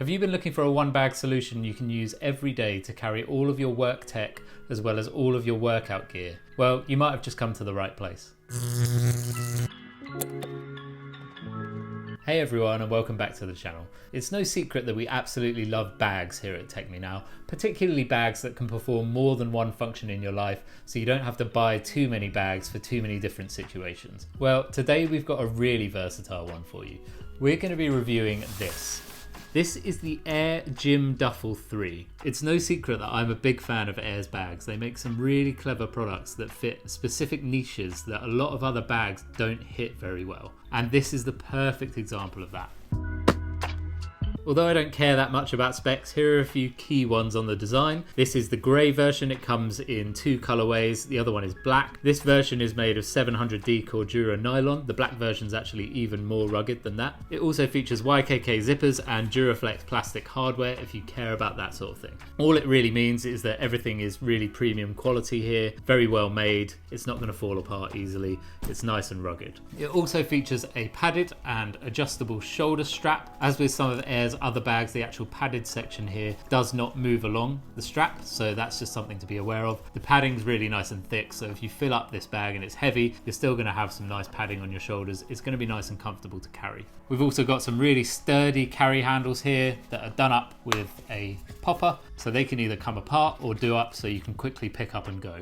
Have you been looking for a one bag solution you can use every day to carry all of your work tech as well as all of your workout gear? Well, you might have just come to the right place. Hey everyone, and welcome back to the channel. It's no secret that we absolutely love bags here at TechMeNow, particularly bags that can perform more than one function in your life, so you don't have to buy too many bags for too many different situations. Well, today we've got a really versatile one for you. We're going to be reviewing this. This is the Aer Gym Duffel 3. It's no secret that I'm a big fan of Aer's bags. They make some really clever products that fit specific niches that a lot of other bags don't hit very well. And this is the perfect example of that. Although I don't care that much about specs, here are a few key ones on the design. This is the grey version. It comes in two colorways. The other one is black. This version is made of 700D Cordura nylon. The black version is actually even more rugged than that. It also features YKK zippers and Duraflex plastic hardware if you care about that sort of thing. All it really means is that everything is really premium quality here, very well made. It's not going to fall apart easily. It's nice and rugged. It also features a padded and adjustable shoulder strap. As with some of Aer's other bags, the actual padded section here does not move along the strap, so that's just something to be aware of. The padding's really nice and thick, so if you fill up this bag and it's heavy, you're still going to have some nice padding on your shoulders. It's going to be nice and comfortable to carry. We've also got some really sturdy carry handles here that are done up with a popper, so they can either come apart or do up, so you can quickly pick up and go.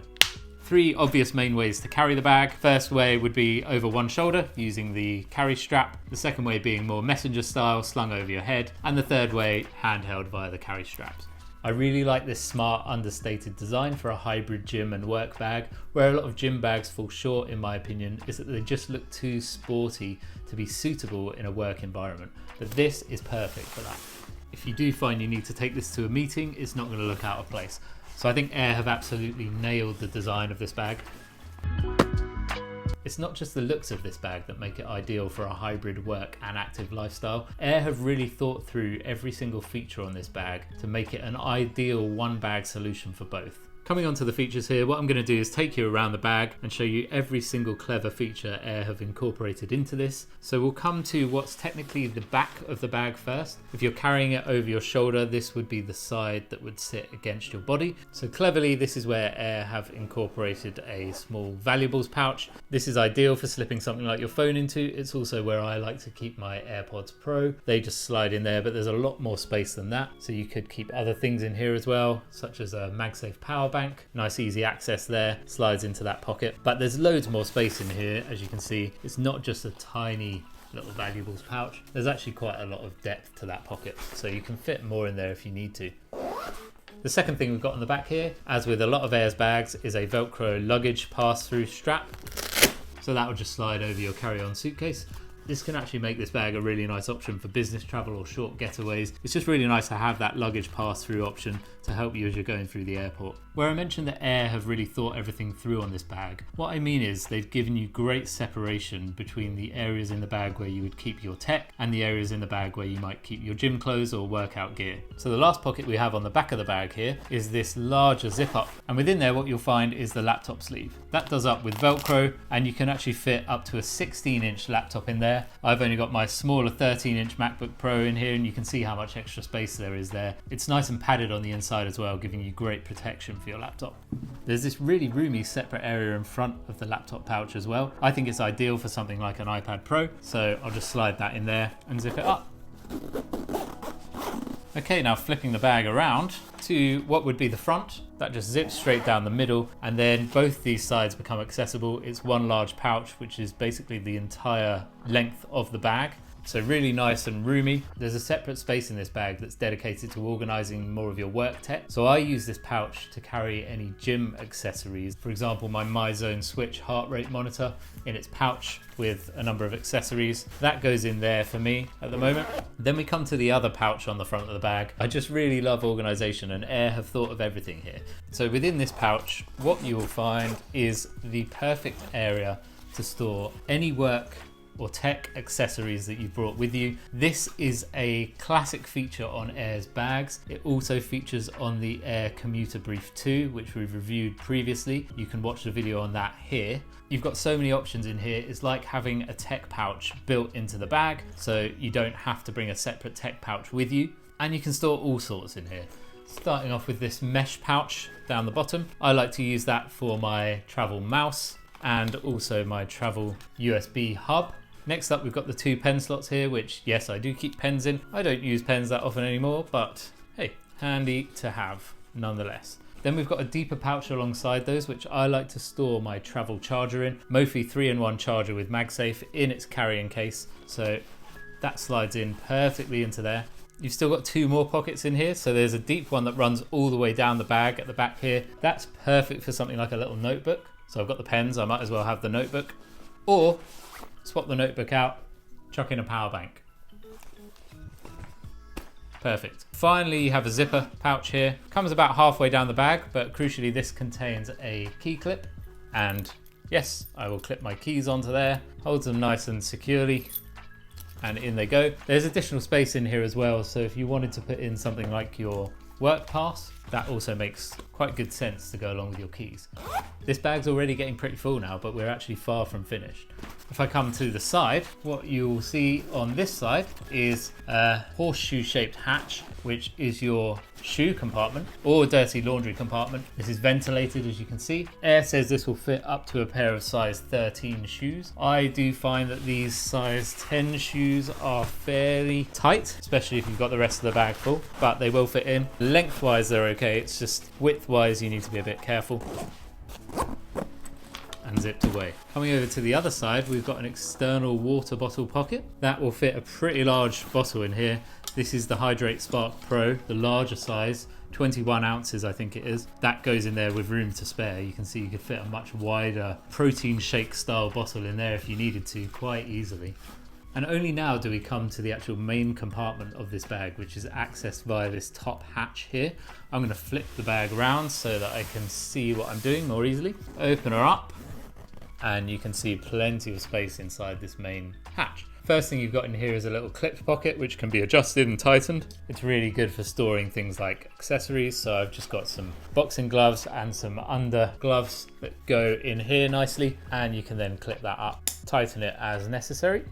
Three obvious main ways to carry the bag. First way would be over one shoulder using the carry strap. The second way being more messenger style, slung over your head. And the third way, handheld via the carry straps. I really like this smart, understated design for a hybrid gym and work bag. Where a lot of gym bags fall short, in my opinion, is that they just look too sporty to be suitable in a work environment. But this is perfect for that. If you do find you need to take this to a meeting, it's not going to look out of place. So I think Aer have absolutely nailed the design of this bag. It's not just the looks of this bag that make it ideal for a hybrid work and active lifestyle. Aer have really thought through every single feature on this bag to make it an ideal one bag solution for both. Coming on to the features here, what I'm going to do is take you around the bag and show you every single clever feature Aer have incorporated into this. So we'll come to what's technically the back of the bag first. If you're carrying it over your shoulder, this would be the side that would sit against your body. So cleverly, this is where Aer have incorporated a small valuables pouch. This is ideal for slipping something like your phone into. It's also where I like to keep my AirPods Pro. They just slide in there, but there's a lot more space than that. So you could keep other things in here as well, such as a MagSafe power bank. Nice easy access there, slides into that pocket. But there's loads more space in here. As you can see, it's not just a tiny little valuables pouch. There's actually quite a lot of depth to that pocket, so you can fit more in there if you need to. The second thing we've got on the back here, as with a lot of Aer's bags, is a Velcro luggage pass-through strap. So that will just slide over your carry-on suitcase. This can actually make this bag a really nice option for business travel or short getaways. It's just really nice to have that luggage pass-through option to help you as you're going through the airport. Where I mentioned that Aer have really thought everything through on this bag, what I mean is they've given you great separation between the areas in the bag where you would keep your tech and the areas in the bag where you might keep your gym clothes or workout gear. So the last pocket we have on the back of the bag here is this larger zip up, and within there what you'll find is the laptop sleeve. That does up with Velcro, and you can actually fit up to a 16-inch laptop in there. I've only got my smaller 13-inch MacBook Pro in here, and you can see how much extra space there is there. It's nice and padded on the inside as well, giving you great protection for your laptop. There's this really roomy separate area in front of the laptop pouch as well. I think it's ideal for something like an iPad Pro, so I'll just slide that in there and zip it up. Okay, now flipping the bag around to what would be the front. That just zips straight down the middle, and then both these sides become accessible. It's one large pouch, which is basically the entire length of the bag. So really nice and roomy. There's a separate space in this bag that's dedicated to organizing more of your work tech. So I use this pouch to carry any gym accessories. For example, my MyZone Switch heart rate monitor in its pouch with a number of accessories. That goes in there for me at the moment. Then we come to the other pouch on the front of the bag. I just really love organization, and Aer have thought of everything here. So within this pouch, what you will find is the perfect area to store any work or tech accessories that you've brought with you. This is a classic feature on Aer's bags. It also features on the Aer Commuter Brief 2, which we've reviewed previously. You can watch the video on that here. You've got so many options in here. It's like having a tech pouch built into the bag, so you don't have to bring a separate tech pouch with you. And you can store all sorts in here. Starting off with this mesh pouch down the bottom. I like to use that for my travel mouse and also my travel USB hub. Next up, we've got the 2 pen slots here, which yes, I do keep pens in. I don't use pens that often anymore, but hey, handy to have nonetheless. Then we've got a deeper pouch alongside those, which I like to store my travel charger in. Mophie 3-in-1 charger with MagSafe in its carrying case. So that slides in perfectly into there. You've still got 2 more pockets in here. So there's a deep one that runs all the way down the bag at the back here. That's perfect for something like a little notebook. So I've got the pens, I might as well have the notebook. Or swap the notebook out, chuck in a power bank. Perfect. Finally, you have a zipper pouch here. Comes about halfway down the bag, but crucially this contains a key clip. And yes, I will clip my keys onto there, holds them nice and securely, and in they go. There's additional space in here as well, so if you wanted to put in something like your work pass, that also makes quite good sense to go along with your keys. This bag's already getting pretty full now, but we're actually far from finished. If I come to the side, what you'll see on this side is a horseshoe shaped hatch, which is your shoe compartment or dirty laundry compartment. This is ventilated, as you can see. Aer says this will fit up to a pair of size 13 shoes. I do find that these size 10 shoes are fairly tight, especially if you've got the rest of the bag full, but they will fit in. Lengthwise they're okay, it's just widthwise you need to be a bit careful. And zipped away. Coming over to the other side, we've got an external water bottle pocket. That will fit a pretty large bottle in here. This is the Hydrate Spark Pro, the larger size, 21 ounces I think it is. That goes in there with room to spare. You can see you could fit a much wider protein shake style bottle in there if you needed to, quite easily. And only now do we come to the actual main compartment of this bag, which is accessed via this top hatch here. I'm going to flip the bag around so that I can see what I'm doing more easily. Open her up, and you can see plenty of space inside this main hatch. First thing you've got in here is a little clipped pocket which can be adjusted and tightened. It's really good for storing things like accessories, so I've just got some boxing gloves and some under gloves that go in here nicely, and you can then clip that up, tighten it as necessary.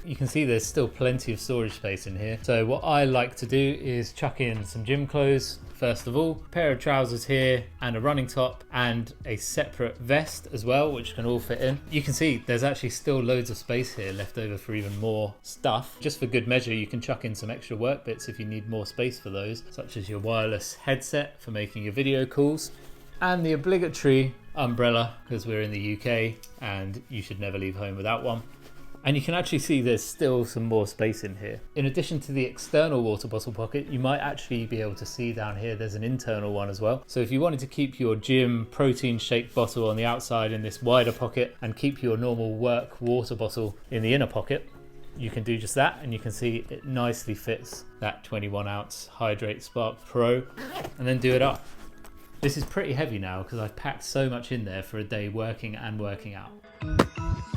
You can see there's still plenty of storage space in here. So what I like to do is chuck in some gym clothes. First of all, a pair of trousers here and a running top and a separate vest as well, which can all fit in. You can see there's actually still loads of space here left over for even more stuff. Just for good measure, you can chuck in some extra work bits if you need more space for those, such as your wireless headset for making your video calls, and the obligatory umbrella, because we're in the UK and you should never leave home without one. And you can actually see there's still some more space in here. In addition to the external water bottle pocket, you might actually be able to see down here there's an internal one as well. So if you wanted to keep your gym protein shake bottle on the outside in this wider pocket and keep your normal work water bottle in the inner pocket, you can do just that, and you can see it nicely fits that 21 ounce Hydrate Spark Pro, and then do it up. This is pretty heavy now because I've packed so much in there for a day working and working out.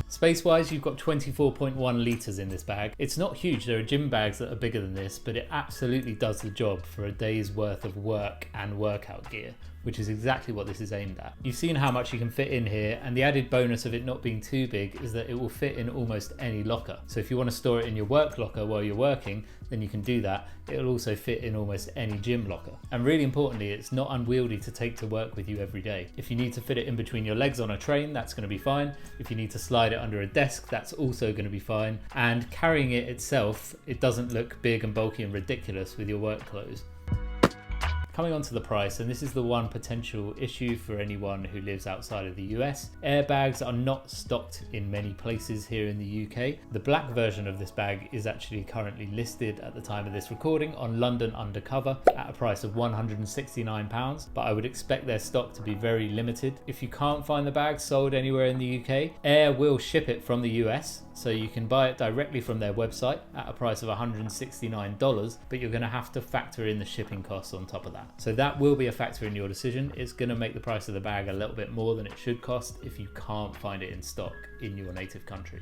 Space-wise, you've got 24.1 litres in this bag. It's not huge, there are gym bags that are bigger than this, but it absolutely does the job for a day's worth of work and workout gear, which is exactly what this is aimed at. You've seen how much you can fit in here, and the added bonus of it not being too big is that it will fit in almost any locker. So if you want to store it in your work locker while you're working, then you can do that. It'll also fit in almost any gym locker. And really importantly, it's not unwieldy to take to work with you every day. If you need to fit it in between your legs on a train, that's going to be fine. If you need to slide it under a desk, that's also going to be fine. And carrying it itself, it doesn't look big and bulky and ridiculous with your work clothes. Coming on to the price, and this is the one potential issue for anyone who lives outside of the US. Airbags are not stocked in many places here in the UK. The black version of this bag is actually currently listed at the time of this recording on London Undercover at a price of £169, but I would expect their stock to be very limited. If you can't find the bag sold anywhere in the UK, Aer will ship it from the US, so you can buy it directly from their website at a price of $169, but you're going to have to factor in the shipping costs on top of that. So that will be a factor in your decision. It's going to make the price of the bag a little bit more than it should cost if you can't find it in stock in your native country.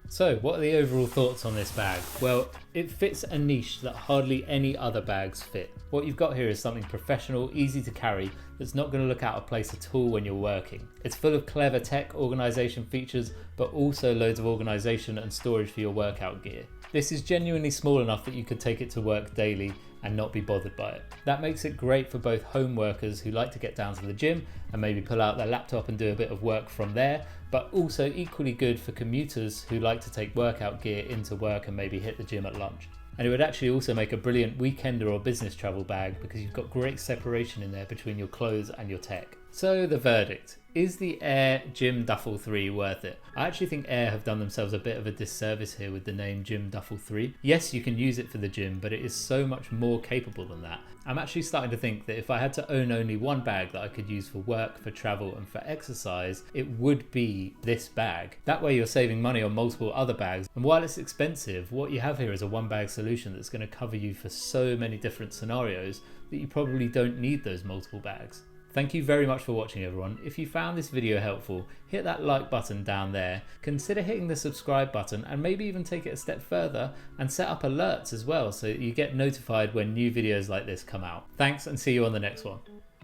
So what are the overall thoughts on this bag? Well, it fits a niche that hardly any other bags fit. What you've got here is something professional, easy to carry, that's not going to look out of place at all when you're working. It's full of clever tech organization features, but also loads of organization and storage for your workout gear. This is genuinely small enough that you could take it to work daily and not be bothered by it. That makes it great for both home workers who like to get down to the gym and maybe pull out their laptop and do a bit of work from there, but also equally good for commuters who like to take workout gear into work and maybe hit the gym at lunch. And it would actually also make a brilliant weekender or business travel bag because you've got great separation in there between your clothes and your tech. So the verdict, is the Aer Gym Duffel 3 worth it? I actually think Aer have done themselves a bit of a disservice here with the name Gym Duffel 3. Yes, you can use it for the gym, but it is so much more capable than that. I'm actually starting to think that if I had to own only one bag that I could use for work, for travel and for exercise, it would be this bag. That way you're saving money on multiple other bags, and while it's expensive, what you have here is a one bag solution that's going to cover you for so many different scenarios that you probably don't need those multiple bags. Thank you very much for watching, everyone. If you found this video helpful, hit that like button down there, consider hitting the subscribe button, and maybe even take it a step further and set up alerts as well so that you get notified when new videos like this come out. Thanks, and see you on the next one.